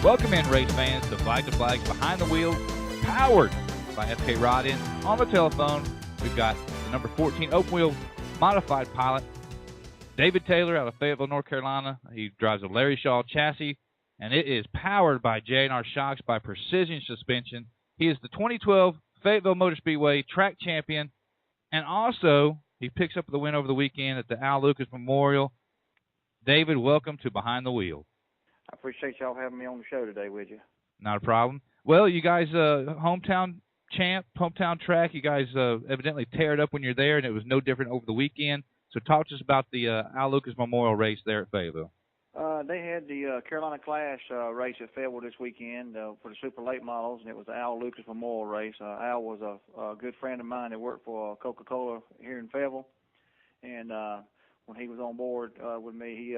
Welcome in, race fans, to Flag Behind the Wheel, powered by FK RodEnds. On the telephone, we've got the number 14 open wheel modified pilot, David Taylor out of Fayetteville, North Carolina. He drives a Larry Shaw chassis, and it is powered by J&R Shocks by Precision Suspension. He is the 2012 Fayetteville Motor Speedway track champion, and also he picks up the win over the weekend at the Al Lucas Memorial. David, welcome to Behind the Wheel. I appreciate y'all having me on the show today with you. Not a problem. Well, you guys, hometown champ, hometown track, you guys evidently tear it up when you're there, and it was no different over the weekend. So talk to us about the Al Lucas Memorial race there at Fayetteville. They had the Carolina Clash race at Fayetteville this weekend for the super late models, and it was the Al Lucas Memorial race. Al was a good friend of mine that worked for Coca-Cola here in Fayetteville, and when he was on board with me,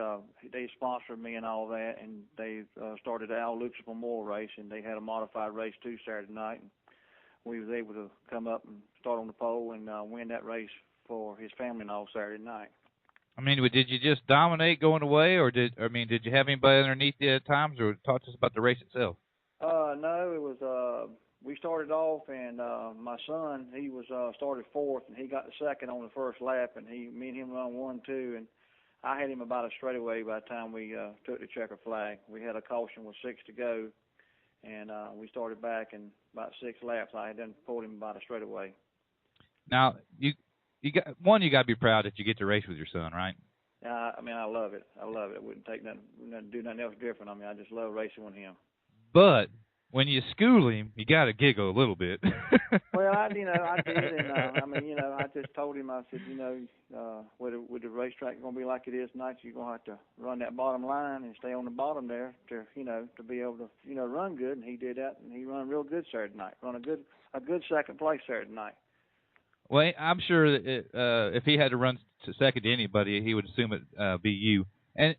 they sponsored me and all that, and they started the Al Lucas Memorial race, and they had a modified race too Saturday night. And we was able to come up and start on the pole and win that race for his family and all Saturday night. I mean, did you just dominate going away, or did you have anybody underneath you at times, or talk to us about the race itself? No, it was we started off, and my son, he was started fourth, and he got the second on the first lap, and me and him run 1-2, and I had him about a straightaway by the time we took the checker flag. We had a caution with 6 to go, and we started back, and about 6 laps, I had done pulled him about a straightaway. Now, you got to be proud that you get to race with your son, right? I mean, I love it. I love it. I wouldn't take nothing, do nothing else different. I mean, I just love racing with him. But when you school him, you got to giggle a little bit. Well, I did, and I just told him, I said, with the racetrack going to be like it is tonight, you're going to have to run that bottom line and stay on the bottom there to be able to, run good. And he did that, and he run real good Saturday night. Run a good second place Saturday night. Well, I'm sure that if he had to run to second to anybody, he would assume it be you. And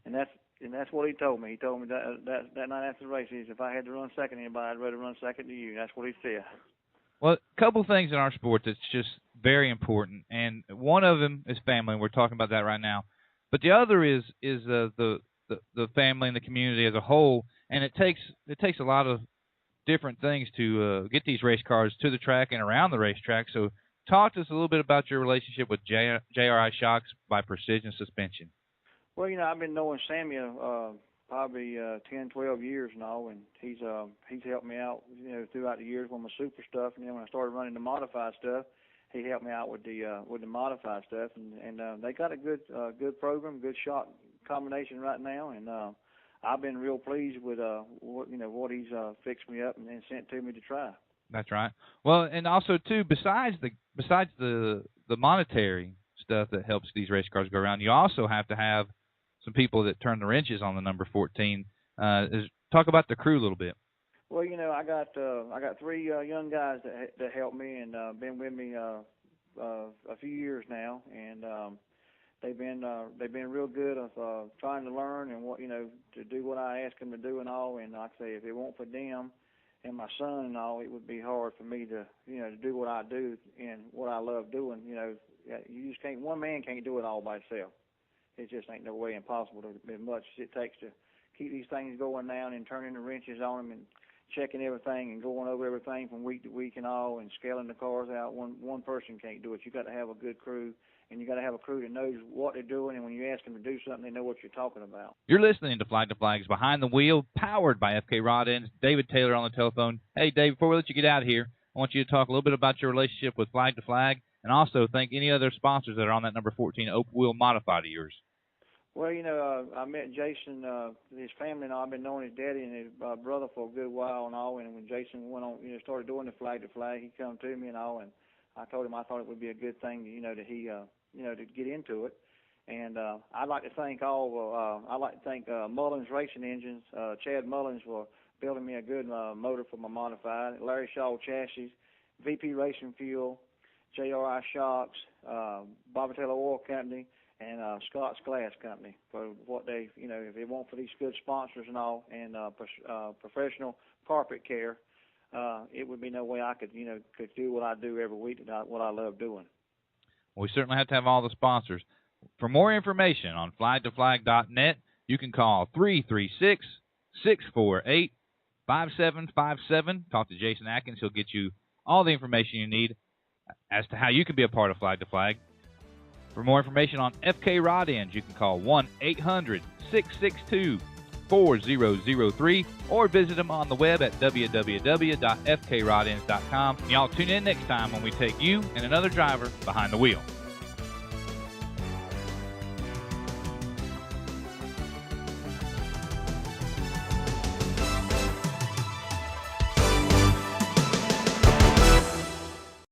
that's what he told me. He told me that night after the race, he said, if I had to run second to anybody, I'd rather run second to you. That's what he said. Well, a couple things in our sport that's just very important, and one of them is family, and we're talking about that right now. But the other is the family and the community as a whole, and it takes a lot of different things to get these race cars to the track and around the racetrack. So talk to us a little bit about your relationship with JRI Shocks by Precision Suspension. Well, I've been knowing Samuel probably 10, 12 years now, and he's helped me out, throughout the years with my super stuff. And then when I started running the modified stuff, he helped me out with the modified stuff. And they got a good program, good shot combination right now. And I've been real pleased with what he's fixed me up and then sent to me to try. That's right. Well, and also too, besides the monetary stuff that helps these race cars go around, you also have to have some people that turn the wrenches on the number 14. Talk about the crew a little bit. Well, I got 3 young guys that help me and been with me a few years now, and they've been real good of trying to learn and to do what I ask them to do and all. And like I say, if it weren't for them and my son and all, it would be hard for me to to do what I do and what I love doing. You just can't. One man can't do it all by himself. It just ain't no way impossible to as much as it takes to keep these things going down and turning the wrenches on them and checking everything and going over everything from week to week and all and scaling the cars out. One person can't do it. You got to have a good crew, and you got to have a crew that knows what they're doing, and when you ask them to do something, they know what you're talking about. You're listening to Flags Behind the Wheel, powered by FK RodEnds. David Taylor on the telephone. Hey, Dave, before we let you get out of here, I want you to talk a little bit about your relationship with Flag to Flag, and also thank any other sponsors that are on that number 14 open wheel modified of yours. Well, I met Jason, his family, and I've been knowing his daddy and his brother for a good while and all. And when Jason went on, started doing the Flag to Flag, he come to me and all, and I told him I thought it would be a good thing, that he, to get into it. And I'd like to thank Mullins Racing Engines, Chad Mullins for building me a good motor for my modified, Larry Shaw chassis, VP Racing Fuel, JRI Shocks, Bobby Taylor Oil Company, and Scott's Glass Company for what they, if it weren't for these good sponsors and all, and professional carpet care, it would be no way I could do what I do every week, what I love doing. Well, we certainly have to have all the sponsors. For more information on flagtoflag.net, you can call 336-648-6600. 5757. Talk to Jason Atkins. He'll get you all the information you need as to how you can be a part of Flag to Flag. For more information on FK RodEnds, you can call 1-800-662-4003 or visit them on the web at www.fkrodends.com. Y'all tune in next time when we take you and another driver behind the wheel.